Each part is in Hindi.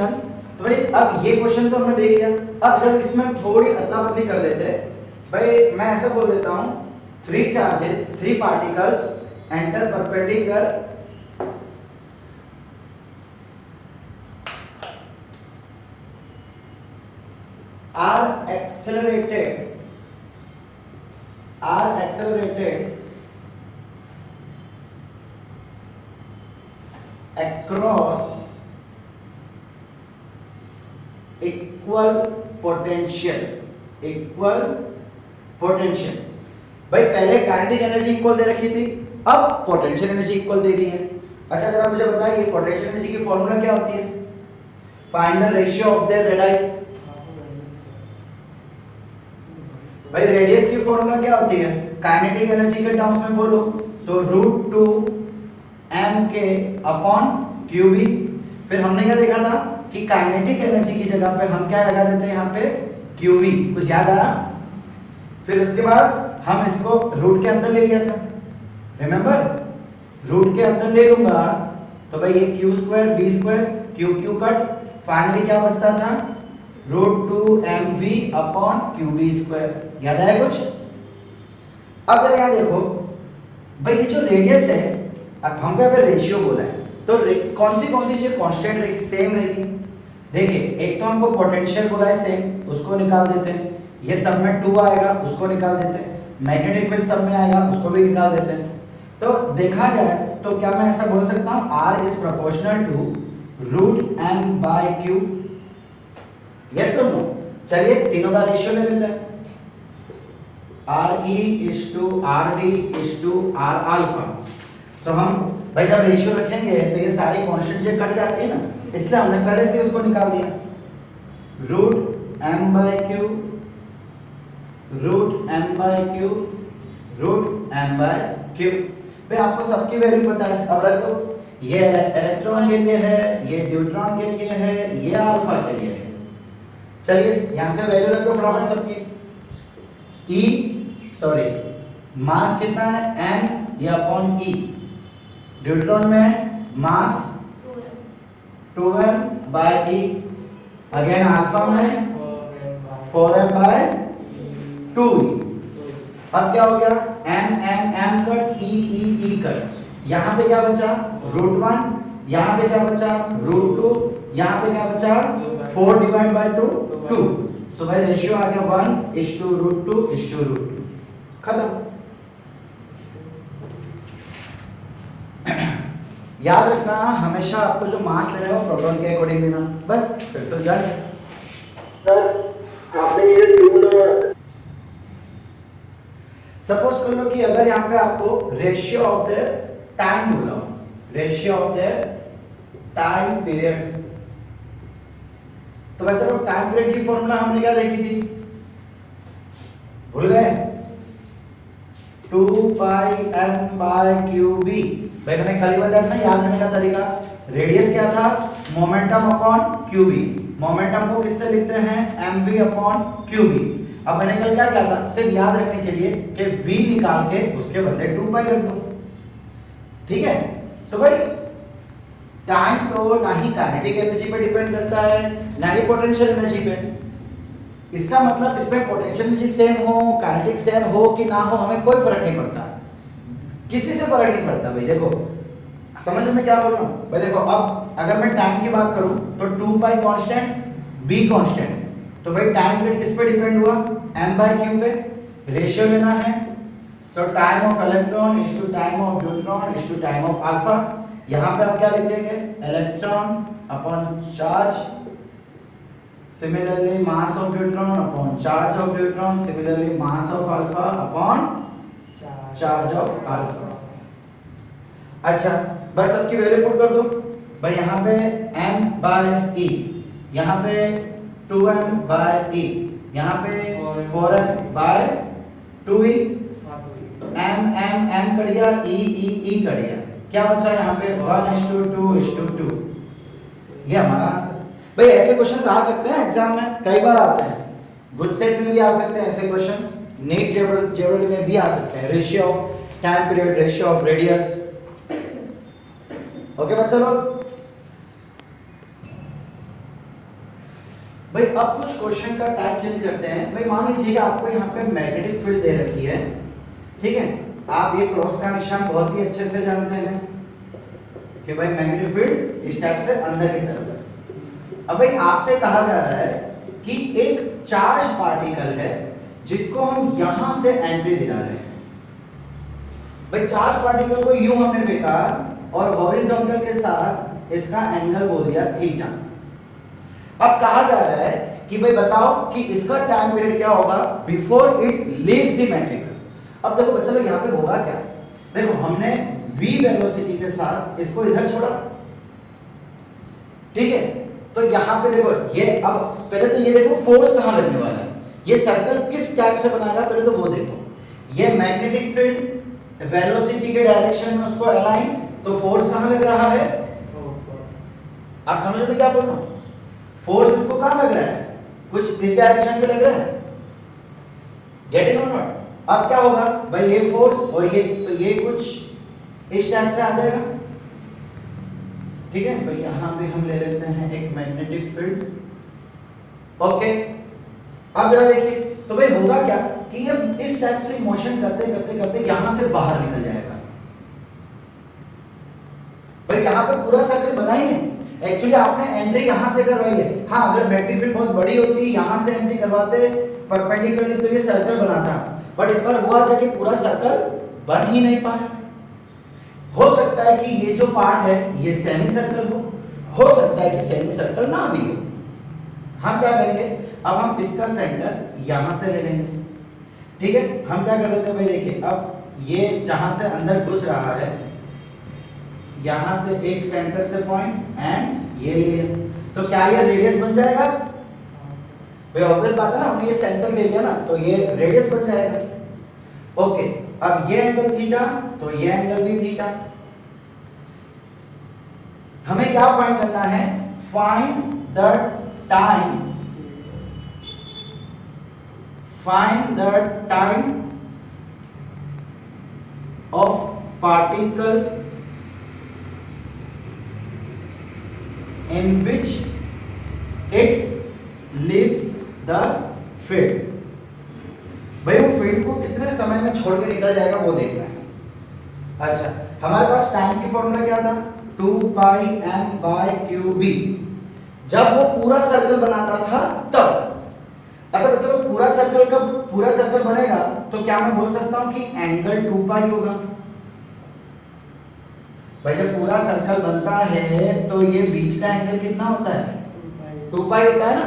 डिस्टेंस। तो भाई अब ये क्वेश्चन तो हमने देख लिया। अब जब इसमें हम थोड़ी अदला बदली कर देते हैं, भाई मैं ऐसा बोल देता हूं, 3 charges 3 particles enter perpendicular are accelerated across equal potential। भाई पहले काइनेटिक एनर्जी इक्वल दे रखी थी, अब पोटेंशियल एनर्जी इक्वल दे दी है। अच्छा जरा मुझे बताइए पोटेंशियल एनर्जी की फॉर्मूला क्या होती है? Find the ratio of their radii. भाई रेडियस की फॉर्मूला क्या होती है? काइनेटिक एनर्जी के टर्म्स में बोलो तो √2 mk/qv। फिर हमने क्या देखा था कि काइनेटिक एनर्जी की जगह पे हम क्या लगा देते हैं यहाँ पे qv। कुछ याद आया? फिर उसके बाद हम इसको रूट के अंदर ले लिया था, रिमेंबर? रूट के अंदर ले लूंगा तो भाई ये q² b² q cut, finally क्या बचता था? √2 mv/qv²। याद आया कुछ? अब जरा यहाँ देखो भाई ये जो रेडियस है, अब हमको यहाँ पे रेशियो बोला है तो कौन सी चीज कांस्टेंट रहेगी, सेम रहेगी। देखिए एक तो हमको पोटेंशियल बोला है सेम, उसको निकाल देते हैं। ये सब में 2 आएगा उसको निकाल देते हैं। मैग्नेटिक फील्ड सब में आएगा उसको भी निकाल देते हैं। तो देखा जाए तो क्या मैं ऐसा बोल सकता हूँ R is proportional to √m/q? Yes और नो? चलिए तीनों का रेशियो ले लेते हैं। RE/RD/R alpha. तो हम भाई जब रेशियो रखेंगे तो ये सारी कांस्टेंट जो कट जाती है ना, इसलिए हमने पहले से उसको निकाल दिया। √m/q भाई आपको सबकी वैल्यू पता है, अब रख दो। ये इलेक्ट्रॉन के लिए है, ये न्यूट्रॉन के लिए है, ये अल्फा के लिए है। चलिए यहां से वैल्यू रख दो फटाफट सबकी। मास कितना है? m या अपॉन e। न्यूट्रॉन में मास 2m/e, अगेन अल्फा में 4m/2e। अब क्या हो गया? m cut e cut. यहां पे क्या बचा? √1, यहां पे क्या बचा? √2, यहां पे क्या बचा? 4/2 2। सो भाई रेशियो आ गया 1:√2:√2। खत्म। याद रखना हमेशा आपको जो मास लेना है वो प्रोटॉन के अकॉर्डिंग लेना, बस फिर तो डन है। सपोज कर लो कि अगर यहाँ पे आपको रेशियो ऑफ द टाइम बोला हो, ratio of the time period, तो बच्चा लोग टाइम पीरियड की फॉर्मूला हमने क्या देखी थी? भूल गए? 2πm/qv। भाई मैंने खाली बताया था ना याद करने का तरीका। रेडियस क्या था? Momentum upon qv। मोमेंटम को किससे लिखते हैं? mv/qv। अब मैंने कल क्या किया था? सिर्फ याद रखने के लिए कि v निकाल के उसके बदले 2π रख दो, ठीक है? तो भाई टाइम तो ना ही काइनेटिक एनर्जी पे डिपेंड करता है ना ही पोटेंशियल एनर्जी पे। इसका मतलब इसमें पोटेंशियल एनर्जी सेम हो, काइनेटिक सेम हो कि ना हो, हमें कोई फर्क नहीं पड़ता, किसी से फर्क नहीं पड़ता। भाई देखो समझ में क्या बोल रहा हूँ? भाई देखो अब अगर मैं टाइम की बात करूं तो 2π कांस्टेंट, b कांस्टेंट, तो भाई टाइम पीरियड किस पे डिपेंड हुआ? m/q पे। रेशियो लेना है, so time of electron is to time of neutron is to time of alpha. यहां पे आप क्या लिख देंगे? Electron upon charge, similarly mass of neutron upon charge of neutron, similarly mass of alpha upon charge of alpha. अच्छा बस सबकी वैल्यू पुट कर दो। भाई यहाँ पे m/e, यहाँ पे 2m/e, यहाँ पे 4m/2e। तो m कट गया, e कट गया, क्या बचा यहाँ पे? 1:2:2। ये हमारा आंसर। भाई ऐसे क्वेश्चंस आ सकते हैं एग्जाम में, कई बार आते हैं। गुड सेट में भी आ सकते हैं ऐसे क्वेश्चंस, नीट जेईई में भी आ सकते हैं। Ratio of time period, ratio of radius. Okay बच्चा लोग, भाई अब कुछ क्वेश्चन का टाइप चेंज करते हैं। भाई मान लीजिए कि आपको यहाँ पे मैग्नेटिक फील्ड दे रखी है, ठीक है, आप ये क्रॉस का निशान बहुत ही अच्छे से जानते हैं कि भाई मैग्नेटिक फील्ड इस टाइप से अंदर की तरफ है। अब भाई आपसे कहा जा रहा है कि एक चार्ज पार्टिकल है जिसको हम यहां से एंट्री दिला रहे हैं। भाई चार्ज पार्टिकल को यूं हमने फेंका और हॉरिजॉन्टल के साथ इसका एंगल बोल दिया थीटा। अब कहा जा रहा है कि भाई बताओ कि इसका टाइम पीरियड क्या होगा before it leaves the magnetic field. अब देखो बच्चों लोग यहाँ पे होगा क्या, देखो हमने v वेलोसिटी के साथ इसको इधर छोड़ा, ठीक है, तो यहाँ पे देखो ये अब पहले तो ये देखो फोर्स कहाँ लगने वाला है, ये सर्कल किस टाइप से बनाएगा पहले तो वो देखो। ये मैग्नेटिक फील्ड वेलोसिटी के डायरेक्शन में उसको अलाइन, तो फोर्स कहाँ लग रहा है, आप समझ रहे क्या बोल रहा हूँ, फोर्स इसको कहाँ लग रहा है, कुछ इस डायरेक्शन पे लग रहा है, गेट इट और नॉट। अब क्या होगा भाई ये फोर्स और ये, तो ये कुछ इस टाइप से आ जाएगा, ठीक है। भाई यहाँ पे हम ले लेते हैं एक मैग्नेटिक फील्ड, ओके। अब जरा देखिए तो भाई होगा क्या कि ये इस टाइप से मोशन करते करते करते यहां से बाहर निकल जाएगा। भाई यहाँ पे पूरा सर्कल बना ही नहीं, एक्चुअली आपने एंट्री यहां से करवाई है। हाँ अगर मैग्नेटिक फील्ड बहुत बड़ी होती यहां से एंट्री करवाते परपेंडिकुलरली तो ये सर्कल बना था, बट इस बार हुआ क्या कि पूरा सर्कल बन ही नहीं पाया। हो सकता है कि ये जो पार्ट है ये सेमी सर्कल हो सकता है कि सेमी सर्कल ना भी हो। हम क्या करेंगे, अब हम इसका सेंटर यहां से ले लेंगे, ठीक है। हम क्या कर देते हैं भाई देखिए, अब ये जहां से अंदर घुस रहा है यहां से एक सेंटर से पॉइंट एंड ये ले लिया, तो क्या ये रेडियस बन जाएगा, भाई ऑब्वियस बात है ना, हमने ये सेंटर ले लिया ना तो ये रेडियस बन जाएगा, ओके। अब ये एंगल थीटा तो ये एंगल भी थीटा। हमें क्या फाइंड करना है, find the time of particle in which it leaves the field। भाई वो फील्ड को कितने समय में छोड़ के निकल जाएगा वो देखना है। अच्छा हमारे पास टाइम की फॉर्मूला क्या था, 2 पाई m बाय qb, जब वो पूरा सर्कल बनाता था तब। अच्छा बच्चों पूरा सर्कल बनेगा तो क्या मैं बोल सकता हूं कि एंगल 2 पाई होगा। भाई जब पूरा सर्कल बनता है तो ये बीच का एंगल कितना होता है, 2 पाई होता है ना।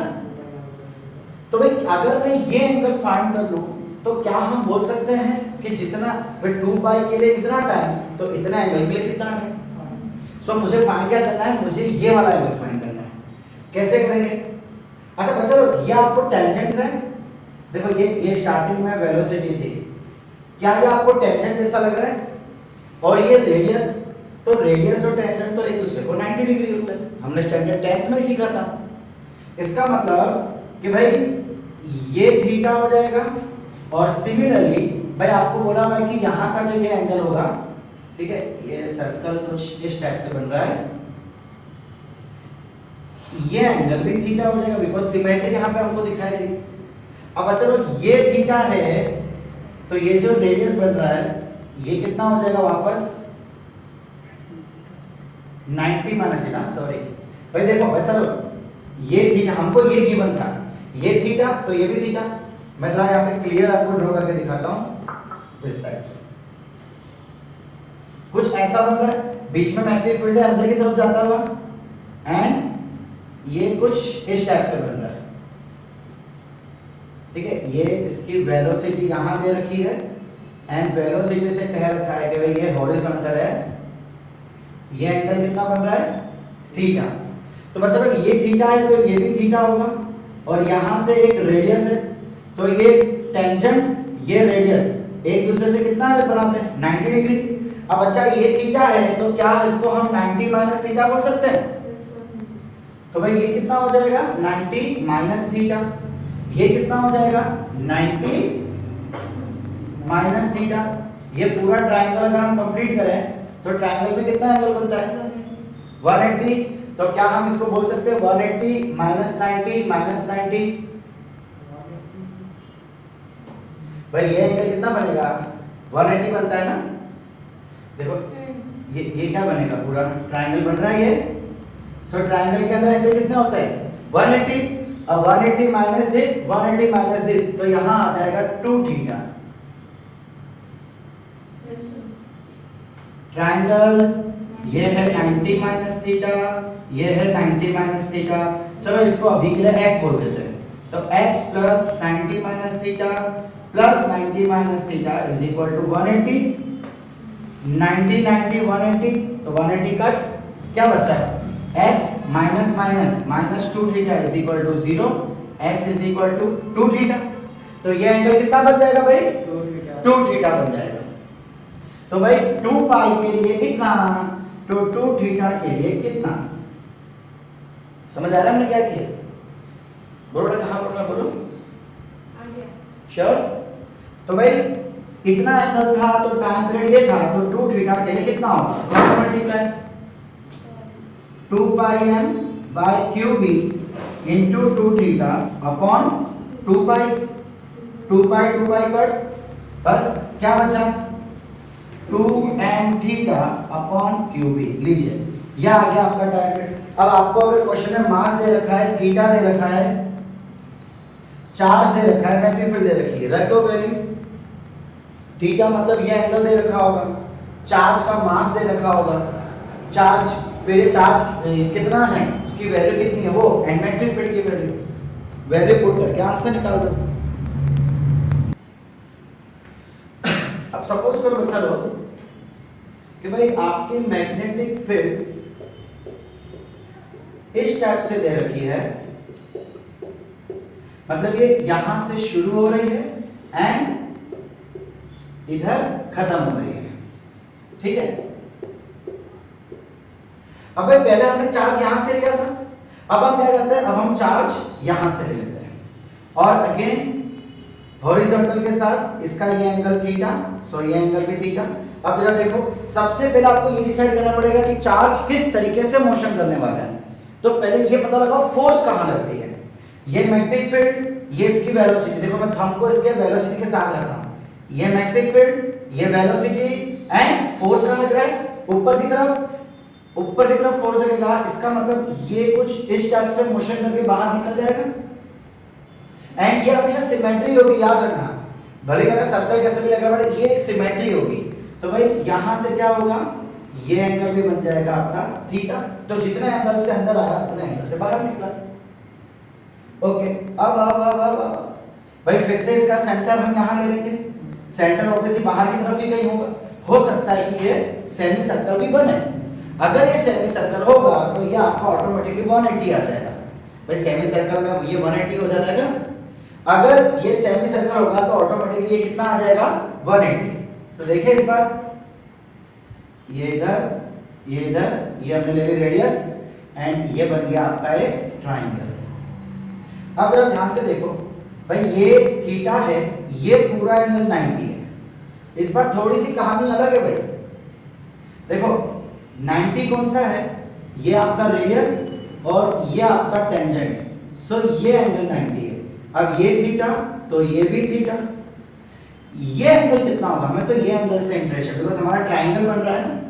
तो भाई अगर मैं ये एंगल फाइंड कर लूं तो क्या हम बोल सकते हैं कि जितना 2 पाई के लिए इतना टाइम तो इतना एंगल के लिए कितना टाइम। सो मुझे फाइंड क्या करना है, मुझे ये वाला एंगल फाइंड करना है। कैसे करेंगे, अच्छा बच्चों ये आपको टेंजेंट है, देखो ये स्टार्टिंग में वेलोसिटी थी, क्या ये आपको टेंजेंट जैसा लग रहा है, और ये रेडियस, तो रेडियस और टेंजेंट तो एक दूसरे को 90 डिग्री होता है, हमने स्टैंडर्ड 10th में सीखा था। इसका मतलब कि भाई ये थीटा हो जाएगा, और सिमिलरली भाई आपको बोला भाई कि यहाँ का जो ये एंगल होगा, ठीक है, ये सर्कल कुछ इस टाइप से बन रहा है, ये एंगल भी थीटा हो जाएगा बिकॉज सिमेट्री यहाँ पे हमको दिखाई देगी। अब चलो ये थीटा है तो ये जो रेडियस बन रहा है ये कितना हो जाएगा वापस 90 माइनस थीटा, सॉरी भाई देखो बच्चा लोग ये थीटा हमको ये गिवन था, ये थीटा तो ये भी थीटा। मैं जरा यहाँ पे क्लियर आपको ड्रॉ करके दिखाता हूँ। इस साइड कुछ ऐसा बन रहा है, बीच में मैग्नेटिक फील्ड है अंदर की तरफ जाता हुआ, एंड ये कुछ इस टाइप से बन रहा है, ठीक है। ये इसकी वेलोसिटी यहाँ दे रखी है, एंड वेलोसिटी से कह रखा है कि भाई ये हॉरिजॉन्टल है, ये एंगल कितना बन रहा है थीटा। तो बच्चों ये थीटा है तो ये भी थीटा होगा, और यहां से एक रेडियस है तो ये टेंजेंट ये रेडियस एक दूसरे से कितना एंगल बनाते हैं 90 डिग्री। अब बच्चा ये थीटा है तो क्या इसको हम 90 माइनस थीटा बोल सकते हैं, तो भाई ये कितना हो जाएगा 90 माइनस थीटा, ये कितना हो जाएगा 90 माइनस थीटा। ये पूरा ट्रायंगल अगर हम कंप्लीट करें तो ट्रायंगल में कितना एंगल बनता है 180। तो क्या हम इसको बोल सकते हैं 180 माइनस 90 माइनस 90? भाई ये एंगल कितना बनेगा? 180 बनता है ना। देखो ये क्या बनेगा? पूरा ट्रायंगल बन रहा है ये। सो ट्रायंगल के अंदर एंगल कितने होते हैं? 180। अब 180 माइनस दिस, 180 माइनस दिस, तो यहाँ आ जाएगा 2 थीटा। ट्रायंगल ये है 90 माइनस थीटा, ये है 90 माइनस थीटा। चलो इसको अभी के लिए x बोल देते हैं। तो x plus 90 minus theta plus 90 minus theta is equal to 180। 90 90 180, तो 180 कट, क्या बचा? x minus minus minus 2 theta is equal to 0, x is equal to 2 theta. तो ये एंगल कितना बन जाएगा भाई? 2 थीटा बन जाएगा। तो भाई 2 पाई के लिए कितना? तो 2 थीटा के लिए कितना? समझ आ रहा है हमने क्या किया? बोलो बेटा, कहाँ बोलना? बोलो श्योर। तो भाई इतना एंगल था तो टाइम पीरियड ये था, तो 2 थीटा के लिए कितना होगा? Cross multiply 2 pi m by cube into 2 theta upon 2 pi. 2 pi cut, बस क्या बचा? 2m theta upon cube. लीजिए यह आ गया आपका टाइम पीरियड। अब आपको अगर क्वेश्चन में मास दे रखा है, थीटा दे रखा है, चार्ज दे रखा है, मैग्नेटिक फील्ड दे रखी है, रख दो वैल्यू। थीटा मतलब ये एंगल दे रखा होगा, चार्ज का मास दे रखा होगा, चार्ज, फिर ये चार्ज कितना है, उसकी वैल्यू कितनी है, वो एंड मैग्नेटिक फील्ड की वैल्यू पुट करके आंसर निकाल दो। अब सपोज करो बच्चा लोग कि भाई आपकी मैग्नेटिक फील्ड इस टाइप से दे रखी है, मतलब ये यहां से शुरू हो रही है एंड इधर खत्म हो रही है, ठीक है। अब भाई पहले हमने चार्ज यहां से लिया था, अब हम क्या करते हैं? अब हम चार्ज यहां से ले लेते हैं और अगेन हॉरिजॉन्टल के साथ इसका ये एंगल थीटा, सो ये एंगल भी थीटा। अब जरा देखो, सबसे पहले आपको ये डिसाइड करना पड़ेगा कि चार्ज किस तरीके से मोशन करने वाला है। तो पहले ये पता लगाओ फोर्स कहां लग रही है। ये मैग्नेटिक फील्ड, ये इसकी वेलोसिटी, देखो मैं थंब को इसके वेलोसिटी के साथ रखा हूं। ये मैग्नेटिक फील्ड, ये वेलोसिटी एंड फोर्स कहां लग रहा है? ऊपर की तरफ फोर्स लगेगा। इसका मतलब ये कुछ इस टाइप से मोशन करके बाहर निकल जाएगा एंड ये हमेशा सिमेट्री होगी, याद रखना। भले मेरा सर्कल कैसे भी लग रहा है, ये एक सिमेट्री होगी। तो भाई यहां से क्या होगा? ये एंगल भी बन जाएगा आपका थीटा। तो जितने एंगल से अंदर आया उतने एंगल से बाहर निकला। ओके, अब भाई फिर से इसका सेंटर हम यहां ले लेंगे। सेंटर ऑब्वियसली बाहर की तरफ ही कहीं होगा। हो सकता है कि ये सेमी सर्कल भी बने। अगर ये सेमी सर्कल होगा तो ये आपका ऑटोमेटिकली 180 आ जाएगा। भाई सेमी सर्कल में ये 180 हो जाता है क्या? अगर ये सेमी सर्कल होगा तो ऑटोमेटिकली ये कितना आ जाएगा? 180। तो देखिए इस बार ये इधर, ये हमने ले ली रेडियस एंड ये बन गया आपका एक ट्रायंगल। अब जरा ध्यान से देखो भाई, ये थीटा है, ये पूरा एंगल 90 है। इस बार थोड़ी सी कहानी अलग है भाई। देखो 90 कौन सा है? ये आपका रेडियस और ये आपका टेंजेंट, सो ये एंगल 90 है। अब ये थीटा तो ये भी थीटा। ये एंगल कितना होगा? हमें तो ये एंगल से इंटरेस्ट है बिकॉज़ हमारा ट्रायंगल बन रहा है ना।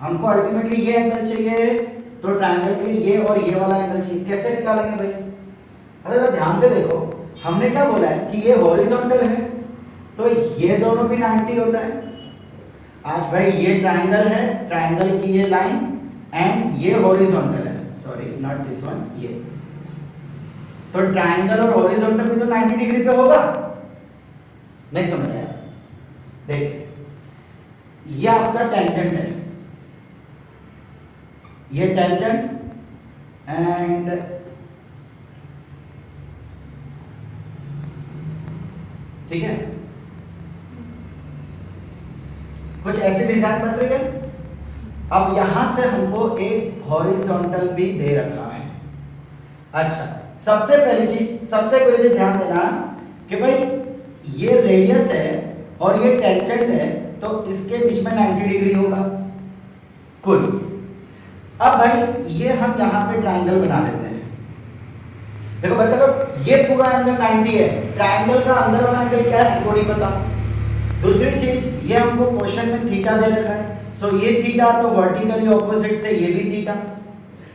हमको अल्टीमेटली ये एंगल चाहिए, तो ट्रायंगल के लिए ये और ये वाला एंगल चाहिए। कैसे निकालेंगे भाई? अगर ध्यान से देखो, हमने क्या बोला है कि ये हॉरिजॉन्टल है, तो ये दोनों भी 90 होता है। आज भाई ये ट्रायंगल है, ट्रायंगल की ये लाइन एंड ये हॉरिजॉन्टल है, सॉरी नॉट दिस वन, ये। तो ट्रायंगल और हॉरिजॉन्टल भी तो 90 डिग्री पे होगा। नहीं समझ आया? देखिए ये आपका टेंजेंट है, ये टेंजेंट एंड ठीक है, कुछ ऐसी डिजाइन बन रही है। अब यहां से हमको एक हॉरिजॉन्टल भी दे रखा है। अच्छा, सबसे पहली चीज ध्यान देना कि भाई ये रेडियस है और ये टेंजेंट है, तो इसके बीच में 90 डिग्री होगा कुल। अब भाई ये हम यहाँ पे ट्राइंगल बना लेते हैं। देखो बच्चा लोग ये पूरा एंगल 90 है, ट्राइंगल का अंदर वाला एंगल क्या है हमको नहीं पता। दूसरी चीज ये हमको क्वेश्चन में थीटा दे रखा है, सो ये थीटा तो वर्टिकली ऑपोजिट से ये भी थीटा।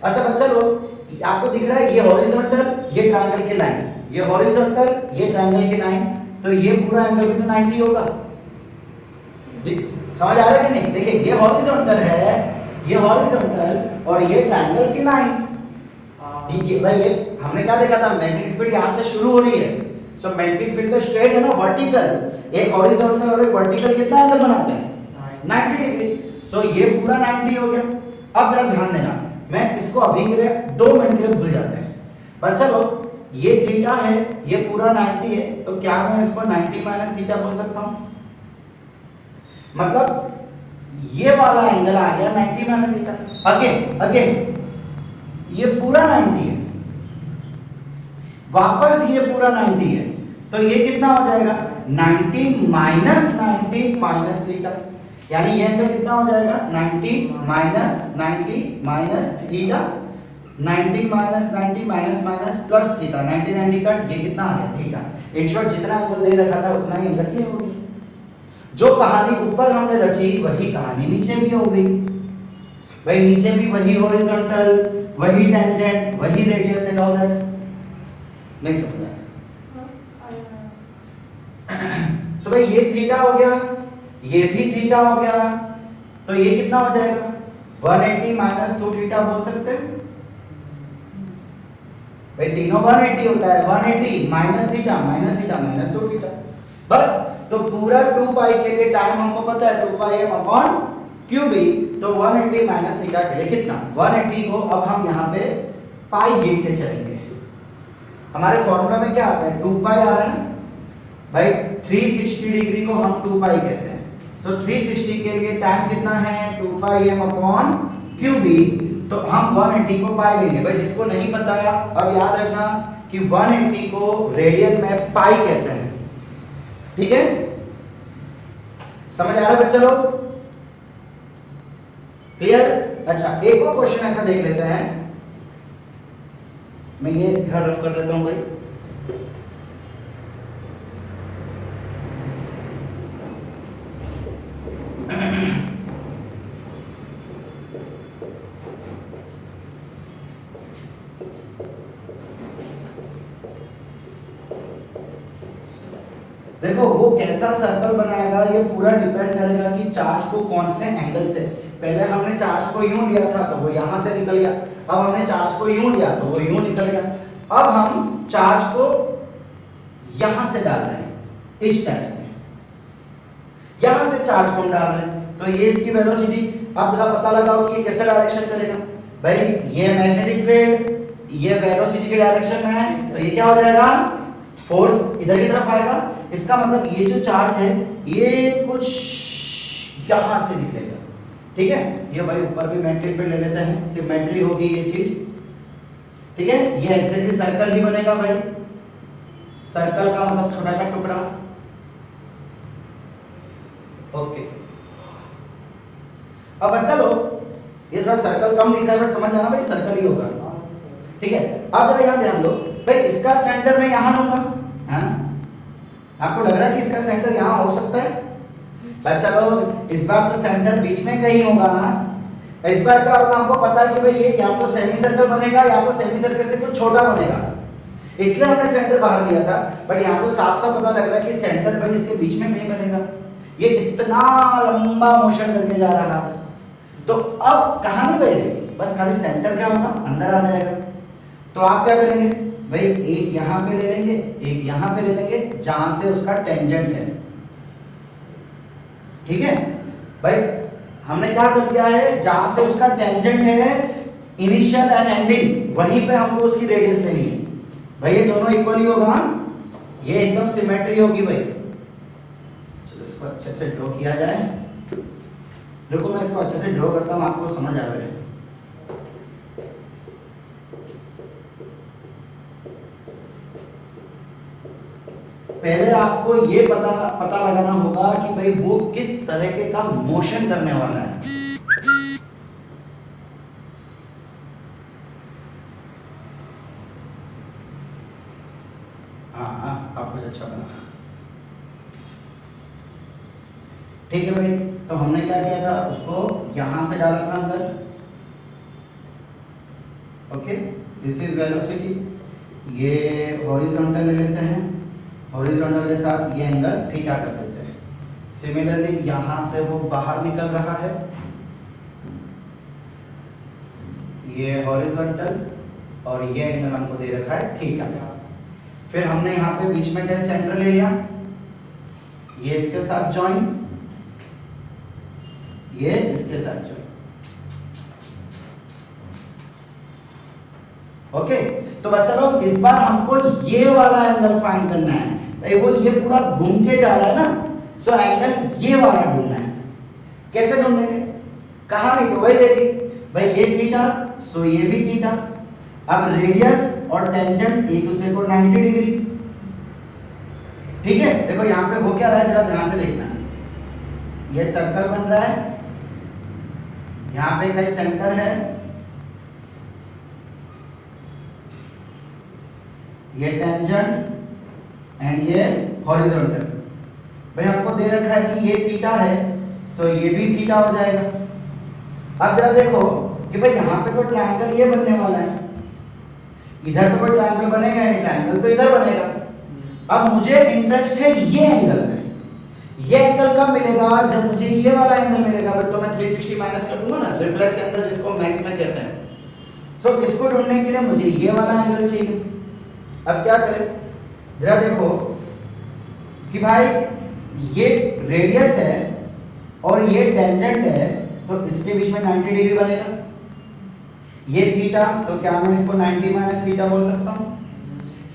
अच्छा बच्चा लोग आपको दिख रहा है ये हॉरिजॉन्टल, ये ट्राइंगल की लाइन, ये हॉरिजॉन्टल, ये ट्राइंगल की लाइन, तो ये पूरा एंगल भी तो 90 होगा। समझ आ रहा है कि नहीं? देखिए ये हॉरिजॉन्टल है, ये हॉरिजॉन्टल और ये ट्रायंगल की लाइन। ये भाई ये हमने क्या देखा था, मैग्नेटिक फील्ड यहां से शुरू हो रही है, सो मैग्नेटिक फील्ड का स्ट्रेट है ना वर्टिकल, एक हॉरिजॉन्टल और एक वर्टिकल कितना एंगल बनाते हैं 90 डिग्री। सो ये पूरा 90 हो गया। अब जरा ध्यान देना, मैं इसको अभी के लिए 2 मिनट के लिए भूल जाते हैं बच्चा लोग। ये थीटा है, ये पूरा 90 है, तो क्या मैं इसको 90 माइनस थीटा बोल सकता हूं? मतलब ये वाला एंगल आ गया 90 माइनस थीटा। अगेन ये पूरा 90 है, वापस ये पूरा 90 है, तो ये कितना हो जाएगा 90 माइनस 90 माइनस थीटा, यानी ये एंगल कितना हो जाएगा 90 minus 90 minus theta, 90 minus 90 minus minus plus theta, 90 90 cut, ये कितना आ गया थीटा। इन शॉर्ट जितना एंगल दे रखा था उतना ही एंगल ये हो गया। जो कहानी ऊपर हमने रची वही कहानी नीचे भी हो गई। भाई नीचे भी वही हॉरिजॉन्टल, वही टेंजेंट, वही रेडियस एंड ऑल दैट। नहीं समझा? सो भाई ये थीटा हो गया, ये भी थीटा हो गया, तो ये कितना हो जाएगा 180 माइनस 2 थीटा बोल सकते हैं। भाई तीनों 180 होता है, 180 माइनस थीटा माइनस 2 थीटा। बस तो पूरा 2 पाई के लिए टाइम हमको पता है 2 पाई m अपॉन क्यूबी, तो 180 माइनस थीटा के लिए कितना 180 को अब हम यहाँ पे पाई गिन के चलेंगे। हमारे फॉर्मूला में क्या आता है 2 पाई आ रहा है ना भाई, 360 डिग्री को हम 2 पाई कहते हैं। सो 360 के लिए टाइम कितना है 2 पाई m अपॉन क्यूबी, तो हम 180 को पाई लेंगे। भाई जिसको नहीं पता अब याद रखना कि 180 को रेडियन में पाई कहते हैं, ठीक है? समझ आ रहा है बच्चा लोग? क्लियर? अच्छा एक और क्वेश्चन ऐसा देख लेते हैं, मैं ये घर रफ कर देता हूं भाई। देखो वो कैसा सर्कल बनाएगा ये पूरा डिपेंड करेगा कि चार्ज को कौन से एंगल से, पहले हमने चार्ज को यूं लिया था तो वो यहां से निकल गया, अब हमने चार्ज को यूं लिया तो वो यूं निकल गया, अब हम चार्ज को यहां से डाल रहे हैं इस टाइप से, यहां से चार्ज को हम डाल रहे हैं, तो ये इसकी वेलोसिटी। अब जरा पता लगाओ कि ये कैसे डायरेक्शन करेगा। भाई ये मैग्नेटिक फील्ड ये वेलोसिटी के डायरेक्शन में है, तो ये क्या हो जाएगा फोर्स इधर की तरफ आएगा। इसका मतलब ये जो चार्ज है ये कुछ यहां से निकलेगा, ठीक है? ये भाई ऊपर भी मैग्नेटिक फील्ड ले लेते हैं, सिमेट्री होगी ये चीज, ठीक है? ये एक्जेक्टली सर्कल ही बनेगा भाई, सर्कल का मतलब छोटा सा टुकड़ा। ओके अब बच्चा लोग ये थोड़ा सर्कल कम दिख रहा है बट समझ आना भाई सर्कल ही होगा, ठीक है? अब जरा यहां ध्यान दो भाई, इसका सेंटर में यहां होगा, हाँ? आपको लग रहा है कि इसका सेंटर यहां हो सकता है? बच्चा लोग इस बार तो सेंटर बीच में कहीं होगा ना। इस बार क्या होगा हमको पता है कि भाई ये या तो सेमी सर्कल बनेगा या तो सेमी सर्कल से कुछ छोटा बनेगा, इसलिए हमने सेंटर बाहर लिया था, बट यहाँ तो साफ साफ पता लग रहा है कि सेंटर भाई इसके बीच में कहीं बनेगा। ये इतना लंबा मोशन करके जा रहा है, तो अब कहां नहीं बनेगी, बस खाली सेंटर क्या होगा अंदर आ जाएगा। तो आप क्या करेंगे भाई, एक यहां पे ले लेंगे, एक यहां पे ले लेंगे जहां से उसका टेंजेंट है, ठीक है? भाई हमने क्या कर दिया है, जहां से उसका टेंजेंट है इनिशियल एंड एंडिंग वहीं पे हमको उसकी रेडियस लेनी है। भाई ये दोनों इक्वली होगा, ये एकदम सिमेट्री होगी भाई। चलो इसको अच्छे से ड्रॉ किया जाए, देखो मैं इसको अच्छे से ड्रॉ करता हूं, आपको समझ आ रहा है। पहले आपको ये पता लगाना होगा कि भाई वो किस तरीके का मोशन करने वाला है। आप कुछ अच्छा बना। ठीक है भाई, तो हमने क्या किया था, उसको यहां से डाला था अंदर। Okay, this is velocity. ये हॉरिजॉन्टल ले लेते हैं, हॉरिजॉन्टल के साथ ये एंगल थीटा कर देते हैं। सिमिलरली यहां से वो बाहर निकल रहा है, ये हॉरिजॉन्टल और ये एंगल हमको दे रखा है थीटा। फिर हमने यहाँ पे बीच में क्या सेंटर ले लिया, ये इसके साथ ज्वाइन, ये इसके साथ ज्वाइन। ओके, तो बच्चा लोग इस बार हमको ये वाला एंगल फाइंड करना है। भाई वो ये पूरा घूम के जा रहा है ना, सो एंगल ये वाला ढूंढना है। कैसे ढूंढेंगे, कहा नहीं तो वही देगी भाई, ये थीटा सो ये भी थीटा। अब रेडियस और टेंजेंट एक दूसरे को 90 डिग्री। ठीक है, देखो यहाँ पे हो क्या रहा है, जरा ध्यान से देखना। ये सर्कल बन रहा है, यहाँ पे कहीं सेंटर है, ये टेंजेंट एंड ये हॉरिजॉन्टल। भाई हमको दे रखा है कि ये थीटा है, सो ये भी थीटा हो जाएगा। अब जरा देखो कि भाई यहाँ पे तो ट्रायंगल ये बनने वाला है, इधर तो कोई ट्रायंगल बनेगा नहीं, ट्रायंगल तो इधर बनेगा। अब मुझे इंटरेस्ट है ये एंगल में। ये एंगल कब मिलेगा, जब मुझे ये वाला एंगल मिलेगा। बट तो मैं 360 माइनस कर दूंगा ना, रिफ्लेक्स एंगल जिसको मैक्स में कहते हैं। सो इसको ढूंढने के लिए मुझे ये वाला एंगल चाहिए। अब क्या करें, जरा देखो कि भाई ये रेडियस है और ये टेंजेंट है, तो इसके बीच में 90 डिग्री बनेगा। ये थीटा, तो क्या मैं इसको 90 माइनस थीटा बोल सकता हूँ।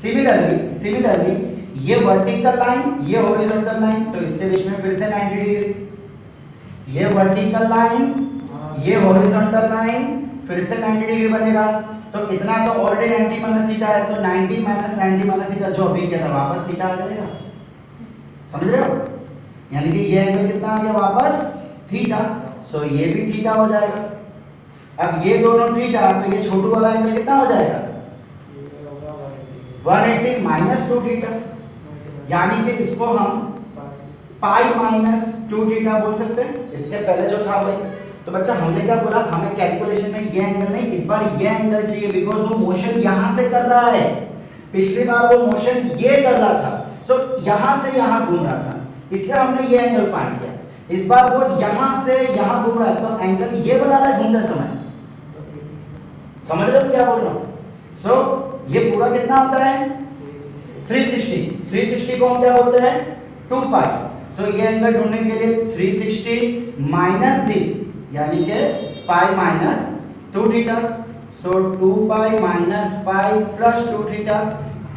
सिमिलरली ये वर्टिकल लाइन, ये हॉरिजॉन्टल लाइन, तो इसके बीच में फिर से 90 डिग्री। ये वर्टिकल लाइन, ये हॉरिजॉन्टल लाइन, फिर से 90 डिग्री बनेगा। तो इतना तो ऑलरेडी 90 माइनस थीटा है, तो 90 माइनस थीटा जो अभी किया था वापस थीटा आ जाएगा। समझ रहे हो, यानी कि ये एंगल कितना आ गया वापस थीटा, सो ये भी थीटा हो जाएगा। अब ये दोनों थीटा, तो ये छोटू वाला एंगल कितना हो जाएगा 180 माइनस 2 थीटा, यानी कि इसको हम पाई माइनस 2 थीटा बोल सकते हैं। इसके पहले जो था भाई, तो बच्चा हमने क्या बोला, हमें कैलकुलेशन में ये एंगल नहीं, इस बार ये एंगल चाहिए, बिकॉज वो मोशन यहां से कर रहा है। पिछली बार वो मोशन ये कर रहा था, सो यहां से यहां घूम रहा था, इसलिए हमने ये एंगल फाइंड किया। इस बार वो यहां से यहां घूम रहा है, तो एंगल ये बना रहा है घूमते समय। समझ रहे हो क्या बोल रहा हूं। सो ये पूरा कितना होता है 360 को हम क्या बोलते हैं 2 पाई। सो ये एंगल ढूंढने के लिए 360 माइनस दिस, यानी कि पाई माइनस 2 थीटा। सो 2 pi minus pi plus 2 theta,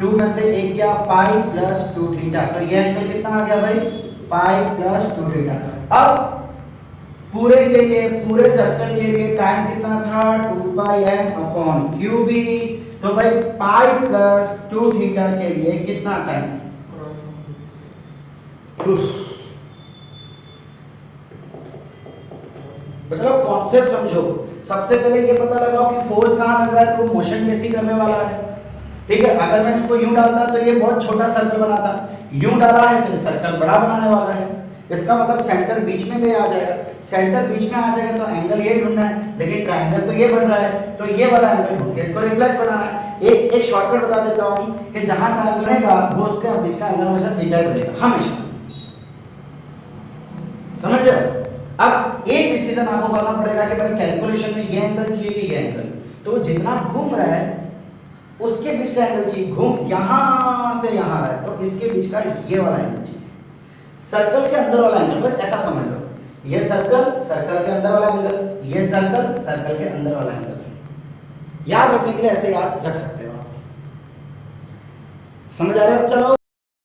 2 में से एक गया पाई प्लस 2 थीटा, तो ये एंगल कितना आ गया भाई पाई प्लस 2 थीटा। अब पूरे के लिए, पूरे सर्कल के लिए टाइम कितना था 2 pi m upon Q B. तो भाई पाई प्लस 2 थीटा के लिए कितना टाइम, मतलब कॉन्सेप्ट समझो। सबसे पहले ये पता लगाओ कि फोर्स कहां लग रहा है, तो मोशन कैसी करने वाला है। ठीक है, अगर मैं इसको यूं डालता तो ये बहुत छोटा सर्कल बनाता, यूं डाला है तो सर्कल बड़ा बनाने वाला है। इसका मतलब सेंटर बीच में भी आ जाएगा, सेंटर बीच में आ जाएगा तो एंगल ये ढूंढना है, लेकिन ट्रायंगल तो ये बन रहा है, तो ये वाला एंगल ढूंढ के इसको रिफ्लेक्स बनाना है। एक शॉर्टकट बता देता हूं कि जहां ट्रायंगल रहेगा वो उसके बीच का एंगल हमेशा थीटा बनेगा, हमेशा। समझ रहे हो। अब एक डिसीजन आपको करना पड़ेगा कि भाई कैलकुलेशन में ये एंगल चाहिए कि ये एंगल, तो जितना घूम रहा है उसके बीच का एंगल चाहिए। घूम यहां से यहां रहा है, तो इसके बीच का ये वाला एंगल चाहिए, सर्कल के अंदर वाला एंगल। बस ऐसा समझ लो, ये सर्कल के अंदर वाला एंगल, ये सर्कल के अंदर वाला एंगल। याद रखने के लिए ऐसे याद रख सकते हो आप। समझ आ रहा है बच्चा लोग।